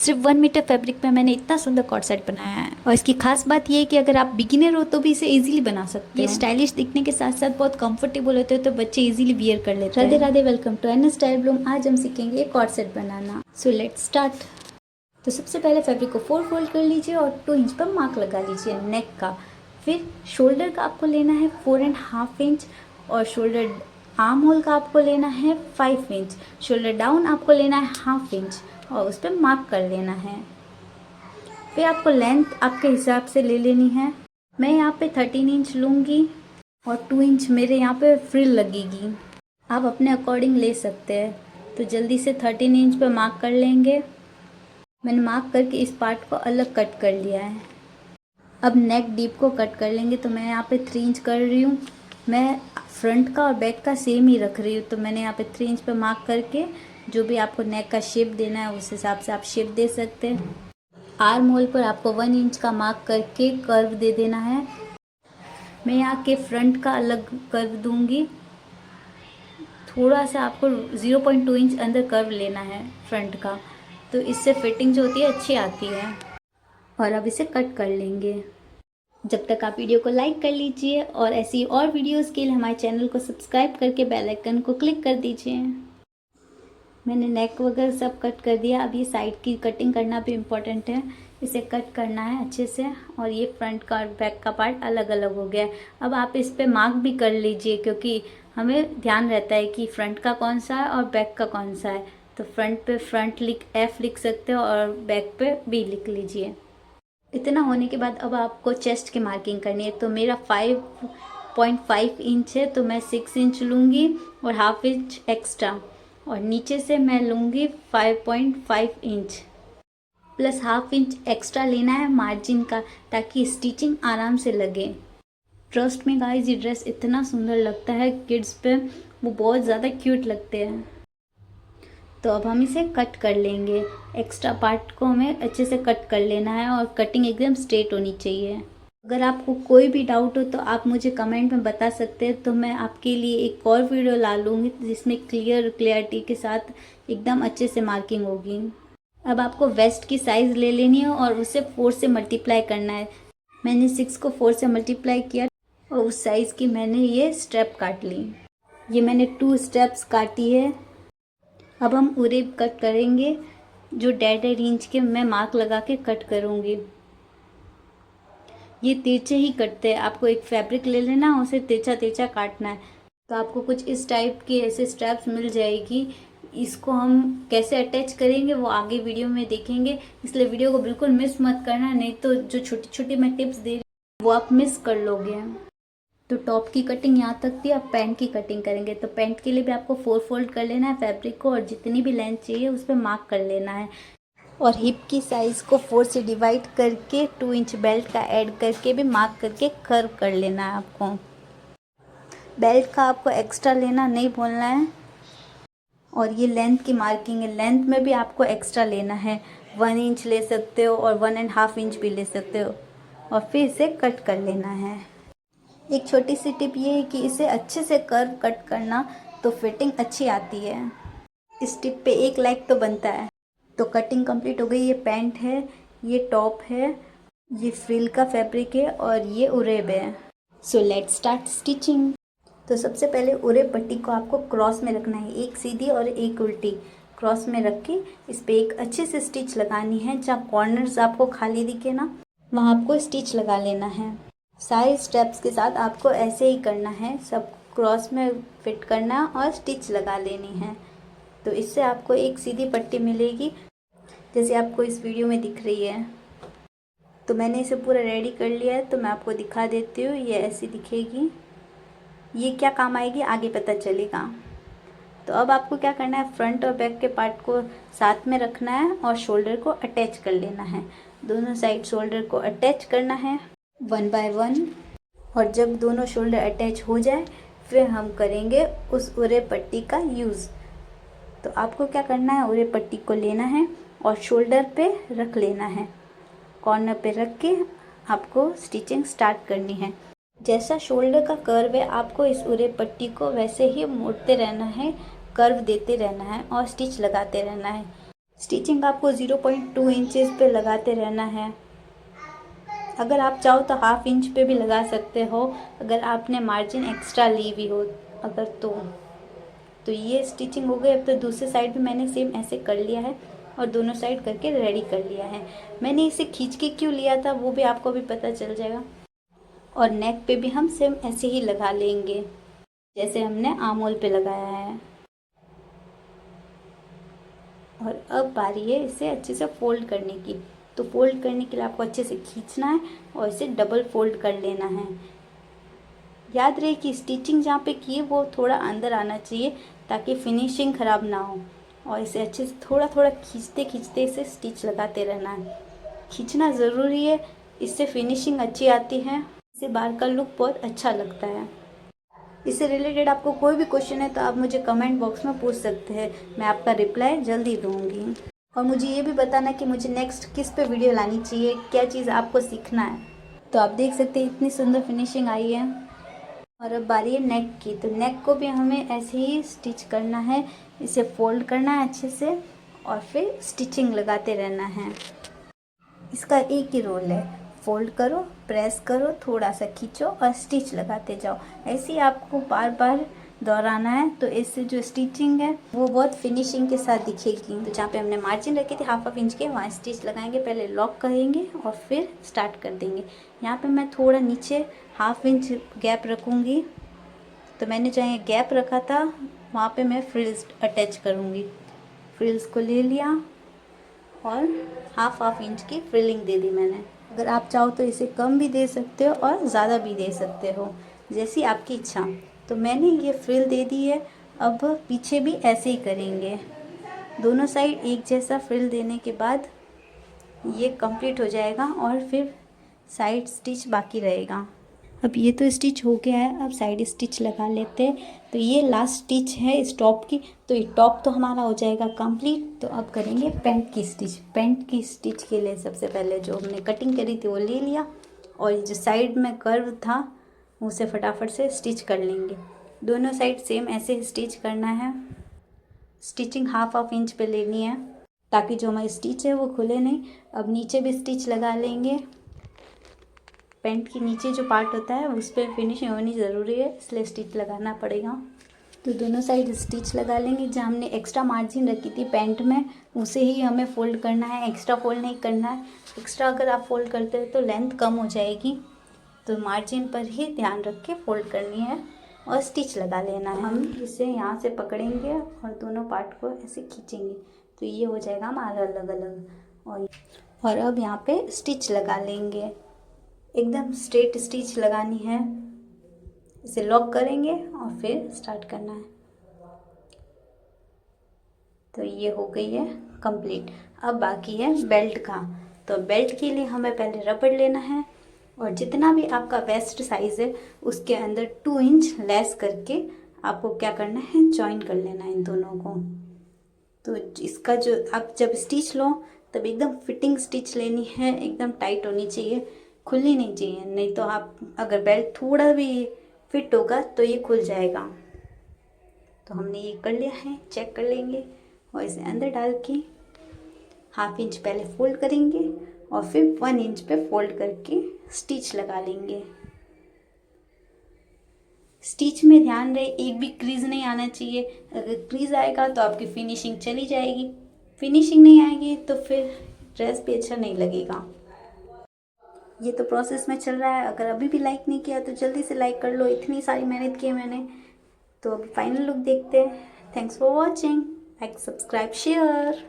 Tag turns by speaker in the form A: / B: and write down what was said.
A: सिर्फ 1 metre fabric में मैंने इतना सुंदर कॉर्ड सेट बनाया है। और इसकी खास बात ये है कि अगर आप बिगिनर हो तो भी इसे इजीली बना सकते हो। ये स्टाइलिश दिखने के साथ साथ बहुत कंफर्टेबल होते हैं, तो बच्चे इजीली वियर कर लेते हैं। Radhe Radhe, welcome to N style bloom. आज हम सीखेंगे कॉर्ड सेट बनाना। So let's start. तो सबसे पहले फैब्रिक को 4 फोल्ड कर लीजिए और 2 इंच पर मार्क लगा लीजिए नेक का। फिर शोल्डर का आपको लेना है 4.5 इंच और शोल्डर आर्म होल का आपको लेना है 5 इंच। शोल्डर डाउन आपको लेना है 1/2 इंच और उस पर मार्क कर लेना है। फिर आपको लेंथ आपके हिसाब से ले लेनी है। मैं यहाँ पे 13 इंच लूँगी और 2 इंच मेरे यहाँ पे फ्रिल लगेगी। आप अपने अकॉर्डिंग ले सकते हैं। तो जल्दी से 13 इंच पे मार्क कर लेंगे। मैंने मार्क करके इस पार्ट को अलग कट कर लिया है। अब नेक डीप को कट कर लेंगे। तो मैं यहाँ पे 3 इंच कर रही हूँ। मैं फ्रंट का और बैक का सेम ही रख रही हूँ। तो मैंने यहाँ पे 3 इंच पे मार्क करके जो भी आपको नेक का शेप देना है उस हिसाब से आप शेप दे सकते हैं। आर्म होल पर आपको 1 इंच का मार्क करके कर्व दे देना है। मैं यहाँ के फ्रंट का अलग कर्व दूंगी। थोड़ा सा आपको 0.2 इंच अंदर कर्व लेना है फ्रंट का, तो इससे फिटिंग जो होती है अच्छी आती है। और अब इसे कट कर लेंगे। जब तक आप वीडियो को लाइक कर लीजिए और ऐसी और वीडियोस के लिए हमारे चैनल को सब्सक्राइब करके बेल आइकन को क्लिक कर दीजिए। मैंने नेक वगैरह सब कट कर दिया। अब ये साइड की कटिंग करना भी इम्पोर्टेंट है। इसे कट करना है अच्छे से। और ये फ्रंट का और बैक का पार्ट अलग अलग हो गया है। अब आप इस पे मार्क भी कर लीजिए, क्योंकि हमें ध्यान रहता है कि फ्रंट का कौन सा है और बैक का कौन सा है। तो फ्रंट पे फ्रंट F लिख सकते हो और बैक पे B लिख लीजिए। इतना होने के बाद अब आपको चेस्ट की मार्किंग करनी है। तो मेरा 5.5 इंच है, तो मैं 6 इंच लूँगी और 1/2 इंच एक्स्ट्रा। और नीचे से मैं लूँगी 5.5 इंच प्लस 1/2 इंच एक्स्ट्रा लेना है मार्जिन का, ताकि स्टिचिंग आराम से लगे। ट्रस्ट में गाइस, ये ड्रेस इतना सुंदर लगता है किड्स पे, वो बहुत ज़्यादा क्यूट लगते हैं। तो अब हम इसे कट कर लेंगे। एक्स्ट्रा पार्ट को हमें अच्छे से कट कर लेना है और कटिंग एकदम स्ट्रेट होनी चाहिए। अगर आपको कोई भी डाउट हो तो आप मुझे कमेंट में बता सकते हैं, तो मैं आपके लिए एक और वीडियो ला लूँगी जिसमें क्लियरिटी के साथ एकदम अच्छे से मार्किंग होगी। अब आपको वेस्ट की साइज़ ले लेनी है और उसे 4 से मल्टीप्लाई करना है। मैंने 6 को 4 से मल्टीप्लाई किया और उस साइज़ की मैंने ये स्टेप काट ली। ये मैंने 2 स्टेप्स काटी है। अब हम उरे कट करेंगे, जो 1.5 इंच के मैं मार्क लगा के कट करूँगी। ये तिरछे ही कटते हैं। आपको एक फैब्रिक ले लेना, उसे तिरछा तिरछा काटना है। तो आपको कुछ इस टाइप की ऐसे स्टेप्स मिल जाएगी। इसको हम कैसे अटैच करेंगे वो आगे वीडियो में देखेंगे, इसलिए वीडियो को बिल्कुल मिस मत करना, नहीं तो जो छोटी छोटी मैं टिप्स दे रही हूँ वो आप मिस कर लोगे। तो टॉप की कटिंग यहाँ तक थी। अब पैंट की कटिंग करेंगे। तो पैंट के लिए भी आपको 4 फोल्ड कर लेना है फैब्रिक को और जितनी भी लेंथ चाहिए उस पर मार्क कर लेना है। और हिप की साइज़ को 4 से डिवाइड करके 2 इंच बेल्ट का ऐड करके भी मार्क करके कर्व कर लेना है आपको। बेल्ट का आपको एक्स्ट्रा लेना नहीं भूलना है। और ये लेंथ की मार्किंग है। लेंथ में भी आपको एक्स्ट्रा लेना है। 1 इंच ले सकते हो और 1.5 इंच भी ले सकते हो और फिर इसे कट कर लेना है। एक छोटी सी टिप ये है कि इसे अच्छे से कर्व कट करना, तो फिटिंग अच्छी आती है। इस टिप पे एक लाइक तो बनता है। तो कटिंग कंप्लीट हो गई। ये पैंट है, ये टॉप है, ये फ्रिल का फैब्रिक है और ये उरेब है। सो लेट्स स्टार्ट स्टिचिंग। तो सबसे पहले उरे पट्टी को आपको क्रॉस में रखना है, एक सीधी और एक उल्टी। क्रॉस में रख के इस पर एक अच्छे से स्टिच लगानी है। जहाँ कॉर्नर्स आपको खाली दिखे ना, वहाँ आपको स्टिच लगा लेना है। सारे स्टेप्स के साथ आपको ऐसे ही करना है, सब क्रॉस में फिट करना और स्टिच लगा लेनी है। तो इससे आपको एक सीधी पट्टी मिलेगी, जैसे आपको इस वीडियो में दिख रही है। तो मैंने इसे पूरा रेडी कर लिया है, तो मैं आपको दिखा देती हूँ। ये ऐसी दिखेगी। ये क्या काम आएगी आगे पता चलेगा। तो अब आपको क्या करना है, फ्रंट और बैक के पार्ट को साथ में रखना है और शोल्डर को अटैच कर लेना है। दोनों साइड शोल्डर को अटैच करना है 1 बाय 1। और जब दोनों शोल्डर अटैच हो जाए फिर हम करेंगे उस उरे पट्टी का यूज़। तो आपको क्या करना है, उरे पट्टी को लेना है और शोल्डर पे रख लेना है। कॉर्नर पे रख के आपको स्टिचिंग स्टार्ट करनी है। जैसा शोल्डर का कर्व है, आपको इस उरे पट्टी को वैसे ही मोड़ते रहना है, कर्व देते रहना है और स्टिच लगाते रहना है। स्टिचिंग आपको 0.2 इंचेस पे लगाते रहना है। अगर आप चाहो तो हाफ इंच पे भी लगा सकते हो, अगर आपने मार्जिन एक्स्ट्रा ली हुई हो अगर तो ये स्टिचिंग हो गई। अब तो दूसरी साइड भी मैंने सेम ऐसे कर लिया है और दोनों साइड करके रेडी कर लिया है। मैंने इसे खींच के क्यों लिया था वो भी आपको भी पता चल जाएगा। और नेक पे भी हम सेम ऐसे ही लगा लेंगे जैसे हमने आर्म होल पे लगाया है। और अब बारी है इसे अच्छे से फोल्ड करने की। तो फोल्ड करने के लिए आपको अच्छे से खींचना है और इसे डबल फोल्ड कर लेना है। याद रहे कि स्टिचिंग जहाँ पे की है वो थोड़ा अंदर आना चाहिए ताकि फिनिशिंग ख़राब ना हो। और इसे अच्छे से थोड़ा थोड़ा खींचते खींचते इसे स्टिच लगाते रहना है। खींचना ज़रूरी है, इससे फिनिशिंग अच्छी आती है, इससे बाल का लुक बहुत अच्छा लगता है। इससे रिलेटेड आपको कोई भी क्वेश्चन है तो आप मुझे कमेंट बॉक्स में पूछ सकते हैं, मैं आपका रिप्लाई जल्दी दूंगी। और मुझे ये भी बताना कि मुझे नेक्स्ट किस पे वीडियो लानी चाहिए, क्या चीज़ आपको सीखना है। तो आप देख सकते हैं इतनी सुंदर फिनिशिंग आई है। और अब बारी है नेक की। तो नेक को भी हमें ऐसे ही स्टिच करना है, इसे फोल्ड करना है अच्छे से और फिर स्टिचिंग लगाते रहना है। इसका एक ही रोल है, फोल्ड करो, प्रेस करो, थोड़ा सा खींचो और स्टिच लगाते जाओ। ऐसे ही आपको बार बार दोहराना है। तो इससे जो स्टिचिंग है वो बहुत फिनिशिंग के साथ दिखेगी। तो जहाँ पे हमने मार्जिन रखी थी हाफ इंच के, वहाँ स्टिच लगाएंगे, पहले लॉक करेंगे और फिर स्टार्ट कर देंगे। यहाँ पे मैं थोड़ा नीचे हाफ इंच गैप रखूँगी। तो मैंने जहाँ गैप रखा था वहाँ पे मैं फ्रिल्स अटैच करूँगी। फ्रिल्स को ले लिया और हाफ इंच की फ्रिलिंग दे दी मैंने। अगर आप चाहो तो इसे कम भी दे सकते हो और ज़्यादा भी दे सकते हो, जैसी आपकी इच्छा। तो मैंने ये फ्रिल दे दी है। अब पीछे भी ऐसे ही करेंगे, दोनों साइड एक जैसा फ्रिल देने के बाद ये कंप्लीट हो जाएगा और फिर साइड स्टिच बाकी रहेगा। अब ये तो स्टिच हो गया है, अब साइड स्टिच लगा लेते हैं। तो ये लास्ट स्टिच है इस टॉप की, तो ये टॉप तो हमारा हो जाएगा कंप्लीट। तो अब करेंगे पैंट की स्टिच। पैंट की स्टिच के लिए सबसे पहले जो हमने कटिंग करी थी वो ले लिया और ये जो साइड में कर्व था उसे फटाफट से स्टिच कर लेंगे। दोनों साइड सेम ऐसे स्टिच करना है। स्टिचिंग हाफ इंच पे लेनी है ताकि जो हमारी स्टिच है वो खुले नहीं। अब नीचे भी स्टिच लगा लेंगे। पैंट के नीचे जो पार्ट होता है उस पर फिनिशिंग होनी ज़रूरी है, इसलिए स्टिच लगाना पड़ेगा। तो दोनों साइड स्टिच लगा लेंगे। जहाँ हमने एक्स्ट्रा मार्जिन रखी थी पैंट में उसे ही हमें फ़ोल्ड करना है, एक्स्ट्रा फोल्ड नहीं करना है। एक्स्ट्रा अगर आप फोल्ड करते हो तो लेंथ कम हो जाएगी, तो मार्जिन पर ही ध्यान रख के फोल्ड करनी है और स्टिच लगा लेना है। हम इसे यहाँ से पकड़ेंगे और दोनों पार्ट को ऐसे खींचेंगे तो ये हो जाएगा हमारा अलग अलग। और अब यहाँ पे स्टिच लगा लेंगे, एकदम स्ट्रेट स्टिच लगानी है। इसे लॉक करेंगे और फिर स्टार्ट करना है। तो ये हो गई है कंप्लीट। अब बाकी है बेल्ट का। तो बेल्ट के लिए हमें पहले रबड़ लेना है और जितना भी आपका वेस्ट साइज़ है उसके अंदर 2 इंच लेस करके आपको क्या करना है, जॉइन कर लेना है इन दोनों को। तो इसका जो आप जब स्टिच लो तब एकदम फिटिंग स्टिच लेनी है, एकदम टाइट होनी चाहिए, खुलनी नहीं चाहिए। नहीं तो आप अगर बेल्ट थोड़ा भी फिट होगा तो ये खुल जाएगा। तो हमने ये कर लिया है, चेक कर लेंगे और इसे अंदर डाल के हाफ इंच पहले फोल्ड करेंगे और फिर 1 इंच पे फोल्ड करके स्टिच लगा लेंगे। स्टिच में ध्यान रहे एक भी क्रीज नहीं आना चाहिए। अगर क्रीज आएगा तो आपकी फिनिशिंग चली जाएगी, फिनिशिंग नहीं आएगी तो फिर ड्रेस भी अच्छा नहीं लगेगा। ये तो प्रोसेस में चल रहा है। अगर अभी भी लाइक नहीं किया तो जल्दी से लाइक कर लो, इतनी सारी मेहनत की है मैंने। तो अभी फाइनल लुक देखते हैं। Thanks for watching. Like, subscribe, share.